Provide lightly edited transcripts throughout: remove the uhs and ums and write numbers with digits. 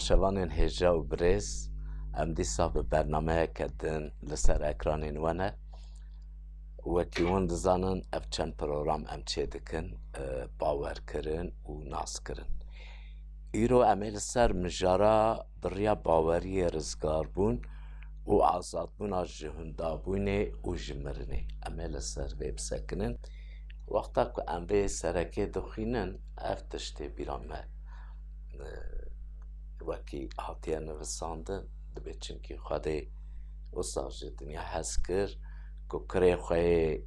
تماشاوان هجا و برز ام دیسا به برنامه کردن لسر اکرانین ونه وکیون دزانن اف چند پروگرام ام چه دکن باور کرن و ناس کرن ایرو امیل سر مجارا بریا باوری رزگار بون و آزاد بون از جهندا بونه و جمرنه امیل سر ویب سکنن وقتا که ام وی سرکه دخینن اف تشتی بیرامه وکی هاتیه نویساندن دبی چنکی خواهده وصاج دنیا هست کر که کره خواهی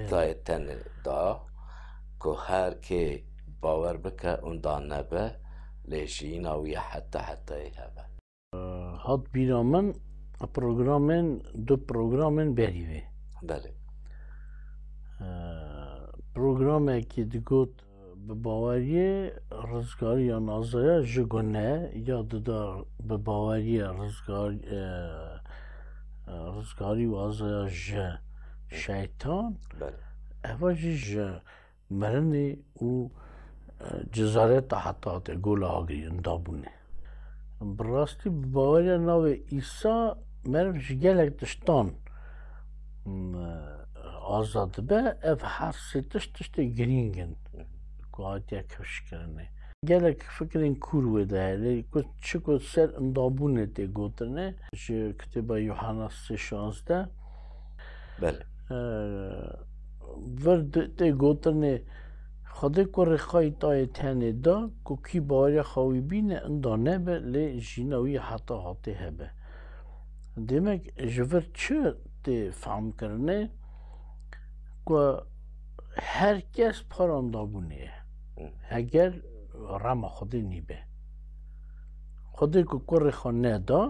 دایتن دا که هر که باور بکه اون دا نبه لیشین آویه حتی هبه هات بیرامن پروگرامن دو پروگرامن بریوه بله پروگرامی که دگوت به باوری رزگاری یا نازایا جگونه یا دار به باوری رزگاری و آزایا شیطان اواجی مرنی و جزارت حتی گول آگری اندابونه براستی به باوری ناو ایسا مرمش گلک دشتان آزاد به اف هر سی تشت گرینگن قاعدة كشكرني قالك فكرين كوروه ده كنت شكو سر اندابونه تي قوترني جو كتبه يوحنا 3:16 بله ورد تي قوترني خده كوري خاي تاي تاني دا كو كي باري خاوي بينه اندانه به لي جينوي حتى هاتي هبه demek جور چه تي فهم کرنه كو herkes parandabuniye اگر رما خودی نیبه خودی که کره خانه دا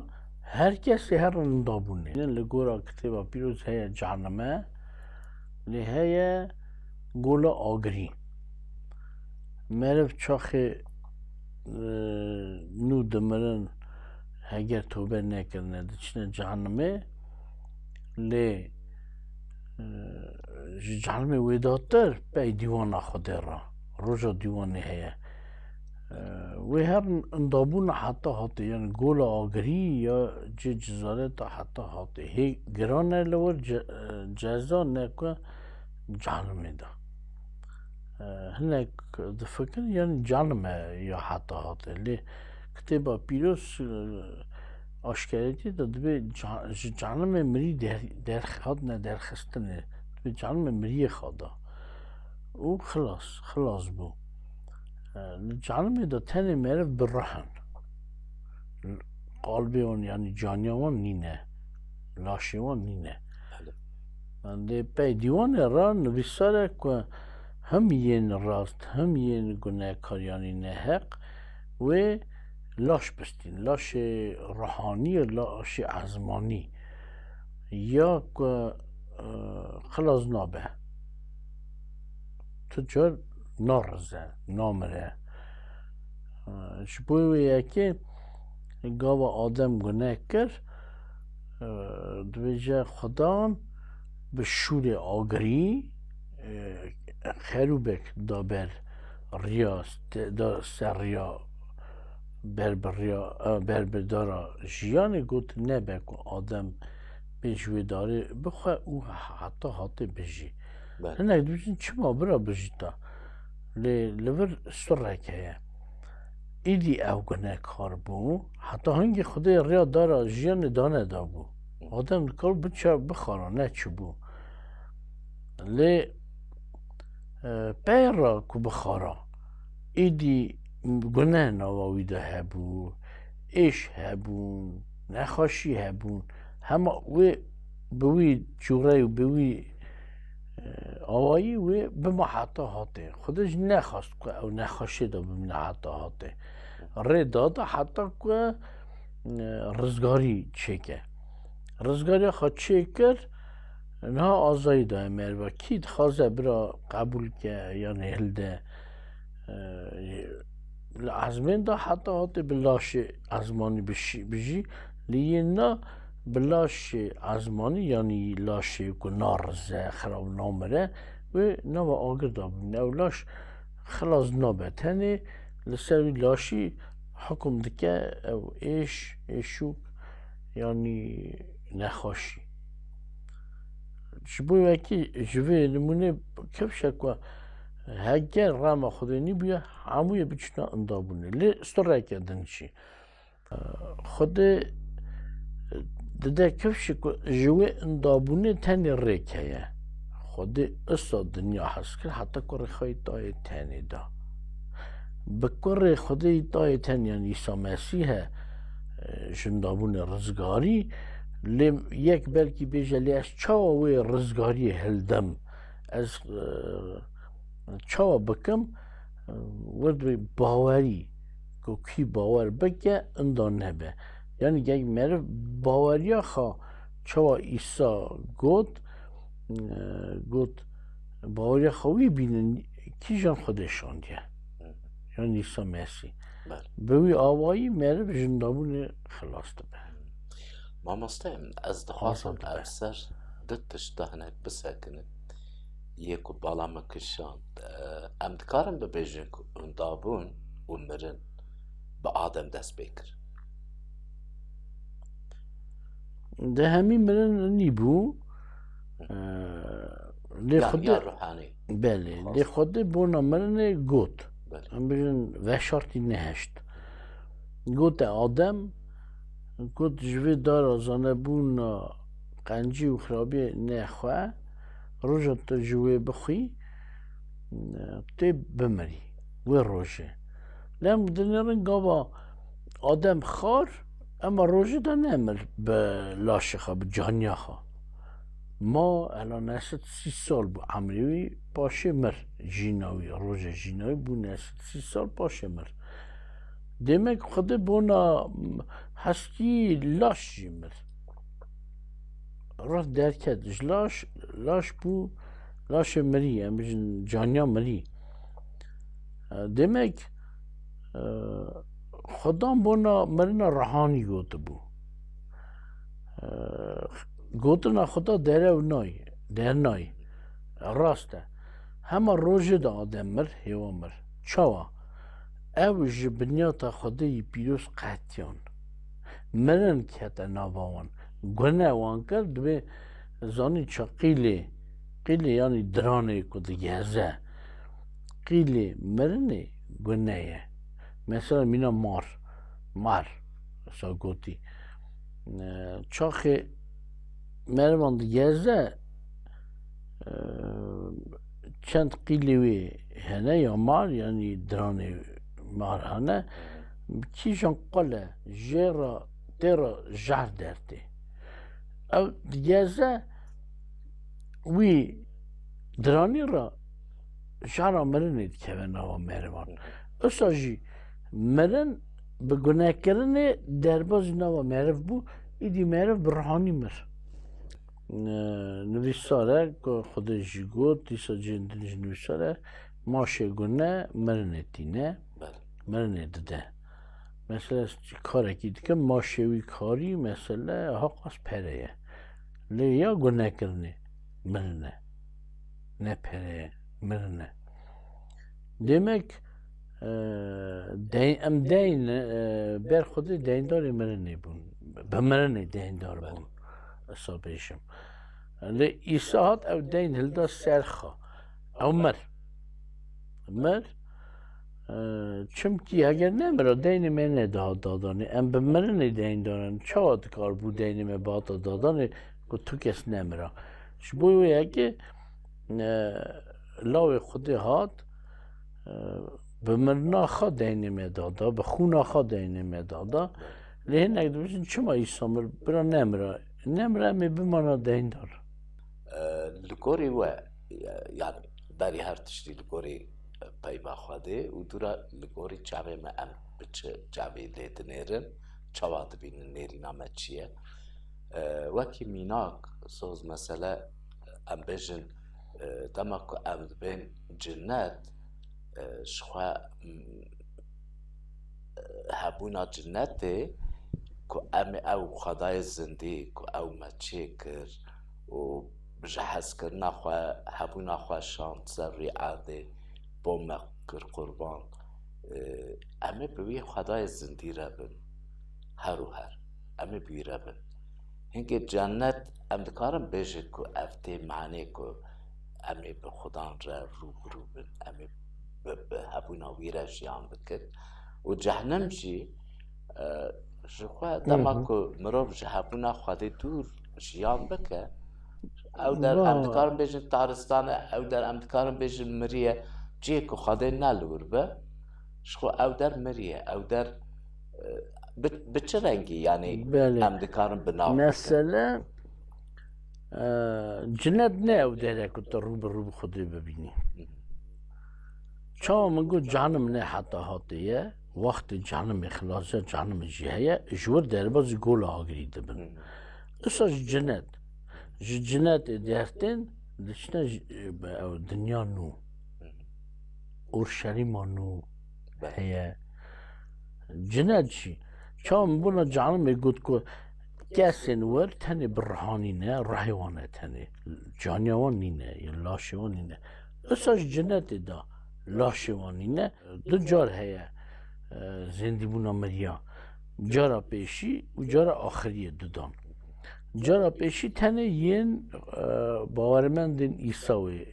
هر کسی هر اندابونه این لگورا کتبا پیروز هیا جهنمه لی هیا گولا آگری مرف چاخی نو دمرن اگر توبه نکرنه دچنه جهنمه لی جهنم ویداتر به دیوان خود را روزا دیوانی هیا و هر اندابون حتی هاته یعنی گول آگری یا جزارت حتی هاته هی گرانه لور جزا نکه جهنمی دا هنک دفکر یعنی جهنمه یا حتی هاته لی کتبا پیروز آشکاریتی داد به جهنم مری در خود نه در خستنه به جهنم مری خدا او خلاص بو جهنم دا تنه مرف برهن قلبی اون یعنی جانی اون نینه لاشی اون نینه من ده پی دیوان را نویساره که هم یین راست هم یین گناه کاریانی نهق و لاش بستین لاش روحانی لاش ازمانی یا که خلاص نابه تجار نارزه نامره شبویه که گاو آدم گناه کر دویجه خدان به شور آگری خروبک دا بر ریاست دا سر ریا بر دارا جیانی گوت نبه که آدم بجوی داره بخواه او حتی حتی بجی هنگ دوچین چما برا بجی تا لور سره که ایدی او گناه کار بو حتی هنگی خدا ریا داره جیان دانه دا بو آدم کار بچه بخارا نه چه بو لی پیر را که بخارا ایدی گناه نواویده هبو ایش هبون نخاشی هبون همه بوی جوره و بوی آوایی و بما حتی هاته خودش نخواست که او نخواشی دا بمینه حتی هاته ری داده حتی که رزگاری چکه رزگاری خواه چکر نه آزایی دا امیر و کید خوازه برا قبول که یا نهلده ازمین دا حتی هاته بلاش ازمانی بجی لیه نه بلاش ازمانی یعنی لاش که نارزه خراب نامره و نو آگر دا بینه و لاش خلاص نابه تنه لسر لاشی حکم دکه او ایشوک یعنی نخوشی شبوی وکی جوه نمونه کف شکوه هگر رام خودنی بیا هموی بچنا اندابونه لی استره کردن چی خود ده کف شکوه جوه اندابونه تنی ریکه خود اصلا دنیا هست که حتی کار خواهی تای تنی دا بکر خودی تای تن یعنی عیسی مسیح جندابون رزگاری لیم یک بلکی بیجه لی از چاوی رزگاری هلدم از چاو بکم ورد باوری که کی باور بکه اندان نبه یعنی یک مرف باوریا خوا چاو عیسی گوت باوریا خواهی بینن کی جان خودشان دیه یعنی عیسی مسیح بوی آوایی مرف جندابون خلاص دبه مامۆستای ئەس دەخوازم ئەفسەر دتشتا هەنێک بسەکنێت یەک و باڵامە کشاند ئەم دکارم ببێژن ئەندابوون و مرن بە ئادەم دەست پێ کرد ده هەمی مرن نیبوو لێ یا ڕوحانی بله لێ خودێ بۆنە مرنێ گوت ئەم بژن ڤەشارتی نەهێشت گوتە ئادەم گوت جوێ دارە زانەبوون قەنجی و خراپێ نەخوا ڕۆژە تۆ جوێ بخوی تێ بمری وێ ڕۆژێ لەم دنێڕن گاوا ئادەم خار ئەمە ڕۆژێدا نەمر بە لاشەخە بە جانیاخە ما الان نەست 30 سال بوو عەمریوی پاشێ مر ژیناوی ڕۆژە ژیناوی بوو نەست 30 سال پاشێ مر demek xwedê bona heskî laş jî mir rast derket ji laş bû laşê mirî em bijin caniya mirî demek xwedan bona mirina rihanî gotibû gotina xweda derew nayê dernayê rast e hema rojê de adem mir hêwa mir çawa ew ji binyata xwedeyî pîroz qetiyan mirin kete nava wan gune wan kir dibê zanî ça qîlê yanî diranê ku digeze qîlê mirinê gune ye mesela mîna mar sa gotî çaxê merivan digeze çend qîlê wê hene ya mar yanî diranê marhane kîjan qole jêra têra jar dertê ew digeze wî diranî ra jara mirinê dikeve nava merivan îsa jî mirin bi gunekirinê derbasî nava meriv bû îdî meriv bi rihanî mir nivîsar e ku xwedê jî got dîsa cêndin ji nivîsar e maşê gune mirinê tîne mirinê dide mesela karekî dikim maşê wî karî mesele ha qas pere ye lê ya gunekirinê mirin e ne pere ye mirin e demek em deyn ber xwedê deyndarê mirinê bûn bi mirinê deyndar bûn îsa bêjim lê îsa hat ew deyn hilda serxa ew mir çimkî heger nemira deynê me nedaha dadanê em bi mirinê deyndarin çawa dikar bû deynê me bihata dadanê ku tu kes nemira ji bo wê yekê lawê xwedê hat bi mirina xwe deynê me dada bi xûna xwe deynê me dada lê hinek dibêjin çima îsa mir bira nemira em ê bimana deyndar li gorî we yani berî her tiştî li gorî peyva xwedê û dûra li gorî çavê me em bi çi cavê lê dinêrin çawa dibînin nêrîna me çi ye wekî mînak soz mesele em bêjin dema ku em dibên cinnet ji xwe hebûna cinnetê ku em ê ew xwedayê zindî ku ew me çê kir û ji hezkirina xwe hebûna xwe şand ser rê erdê bo me کر قربان امه بوی خدای زندی ربن هر و هر امه بوی ربن هنگه جنت ام دکارم بیشه که افته معنی که امه به خدان را روبرو بن امه به هبونا ویره جیان بکن و جهنم جی جخوا دما که مروف جهبونا خواهده دور جیان بکن او در امدکارم بیشن تارستانه او در امدکارم بیشن مریه جیه که خواهده نلور به شخو او در مریه او در به چه رنگی یعنی امدکارم بناو مثلا جنت نه او داره که تو رو خودی ببینی چون من گو جهنم نه حتی هاتیه وقت جهنم اخلاصه جهنم جیه جور در باز گول آگری دبن اساس جنت درتن دشنا دنیا نو اورشلیم نو هي جنت چی چون بنا جهنم میگود که کسین ور تنه برهانی نه رحیوانه تنه جانیوان نینه یا لاشوان نینه اساس جنت دا لاشوانی نه دو جار هيا زندی بونا مریا جارا پیشی و جارا آخریه دودان جارا پیشی تنه ین باورمندین ایساوی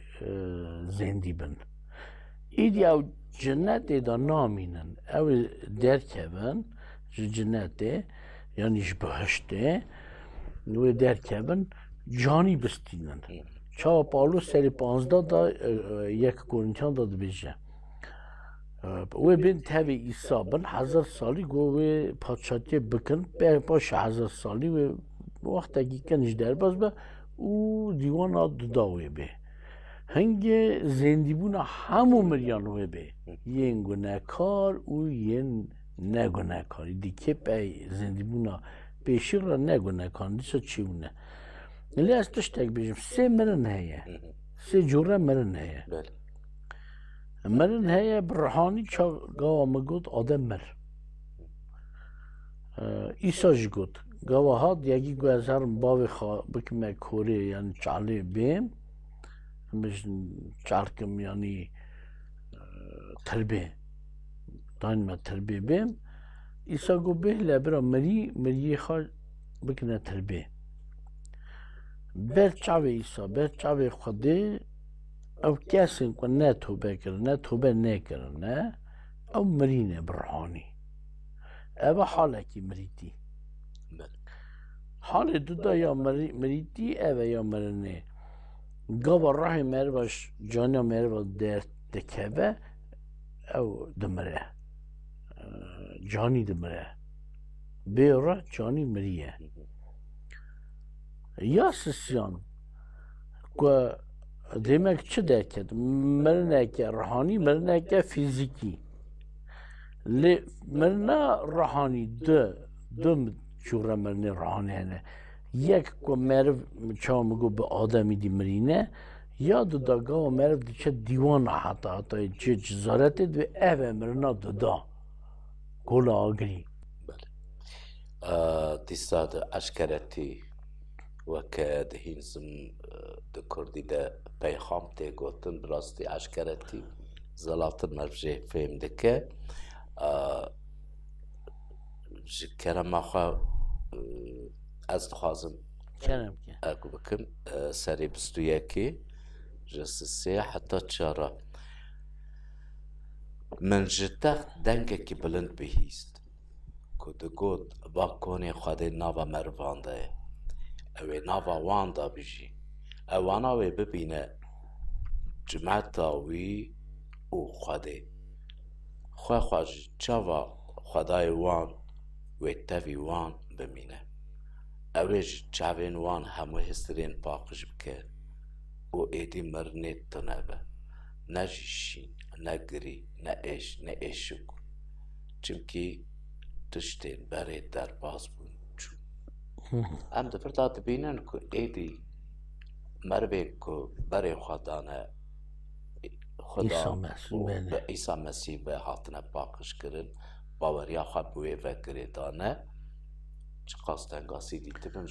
زندی بن ایدی او جنت دا نامینن او درکبن جنت یعنی بهشته و درکبن جانی بستینن چا پالو سری 15 دا یک کورنتیان داد بیشه و بین تابع ایسا بن 1000 سالی گو و پادشاهی بکن باش 1000 سالی و وقت اگه کنش در باز به او دیوان ها داوی به هنگ زندی بونا همو مریانوه به ین گناهکار و ین نگناهکاری دیگه پی زندی بونا پیشی را نگناهکار دیسا چیونه ولی از توش تک بیشم سه مرن هیه سه جوره مرن هیه مرن هیه برهانی چا گاوا مگود آدم مر ایساش گود گاوا هاد یکی گو از هرم باوی خواه بکمه کوری یعنی چاله بیم مش چارکم یعنی تربیه داین ما تربیه بیم ایسا گو به لبرا مری خواه بکنه تربیه بر چاوه ایسا بر چاوه خوده او کسین که نه توبه کرن نه توبه نکرن نه او مرینه برهانی او حاله که مریتی حال دودا یا مریتی او یا مرنه گاوا راه مر باش جانا مر با در دکبه او دمره جانی دمره بیرا جانی مریه یا سسیان که demek çi deket mirneke ruhani mirneke fiziki li mirna ruhani dum çura mirne ruhani hene yek ku merv çam go be adami di mirine ya da ga merv diçe divan hata çi cezaret ve ev mirna da kola agri disa da aşkereti وكاد هينزم دكردي دا بيخام تي قوتن براستي عشكرتي زلات المرجع فهم دكا كرم اخوا از دخوازم اكو بكم سري بستوياكي جسسي حتى تشارا من جتاق دنگه كي بلند بهيست كو دقود باكوني خادي نابا مروان ده اوه ناوا وان دا بجي اوانا وی ببینه جمعتا وی او خواده خواه خواج چاوا خدای وان وی تاوی وان بمینه اوه چاوین وان همو هسترین پاقش بکر او ایدی مرنه تنبه نجیشین نگری نه ایش نه ایشک چمکی تشتین بره در باز بون ام دفرتا تبینن که ایدی مروی که برای خدانه خدا به عیسی مسیح به حاطنه باقش کرن باوریا خواه بوی وکره دانه چه قاستنگاسی دیده بن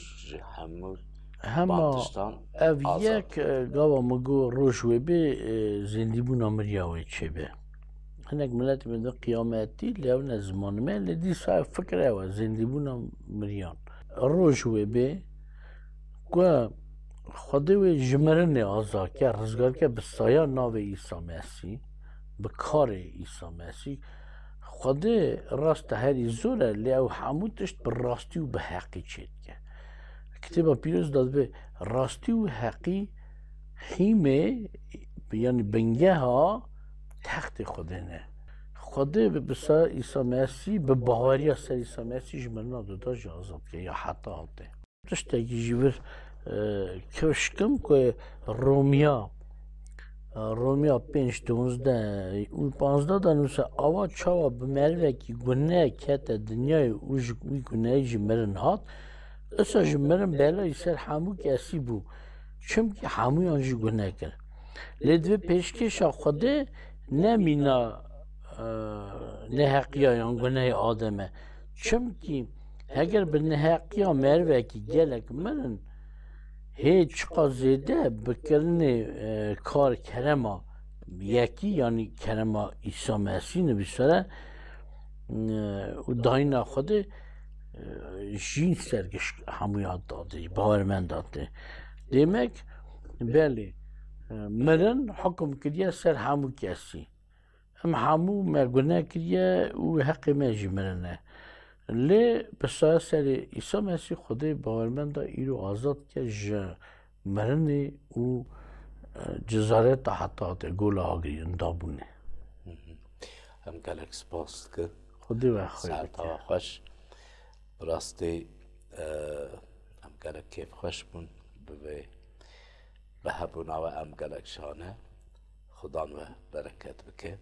همه بانتشتان او یک گاوا مگو روشوی به زندی بونا مریاوی چه به هناك ملاتي من قياماتي لأونا زمان ما لدي صار فكرة وزندبونا مريان الروج وبي و خدوی جمرن آزاد که رزگار که به سایه ناو عیسی مسیح به کار عیسی مسیح خود راست هری زوره لیو حمودشت به راستی و به حقی چید که کتاب پیروز داد به راستی و حقی خیمه یعنی بنگه ها تخت خودنه خود به بسا عیسی مسیح به باوری سر عیسی مسیح جمرن داده جا آزاد که یا حتی آده تشتاقی جیور کشکم که رومیا 5:12 اون 15 دانوسه آوا چاوا به ملوه که گناه کت دنیای اوش وی گناه جمرن هات اصلا جمرن بلای سر همو کسی بو چم که هموی آنجی گناه کرد لدوی پیشکش خوده نمینا نه حقیان گناه آدمه چم که اگر به نه حقیان ملوه که گلک منن هیچ قضیده بکرن کار کرما یکی یعنی کرما عیسی مسیح نبیسره و داینا خود جین سرگش همویات داده باورمند داده demek بله مرن حکم کریه سر همو کسی ام همو مرگونه کریه و حق مجی مرنه لی بسیار سر عیسی مسیح خدا باورمند ایرو آزاد که مرنه و جزارت حتی گوله آگری اندابونه هم گلک سپاس کن خدا و خوی ساعتا خوش براستی هم گلک کیف خوش بون به هبونا و هم گلک شانه خدا و برکت بکه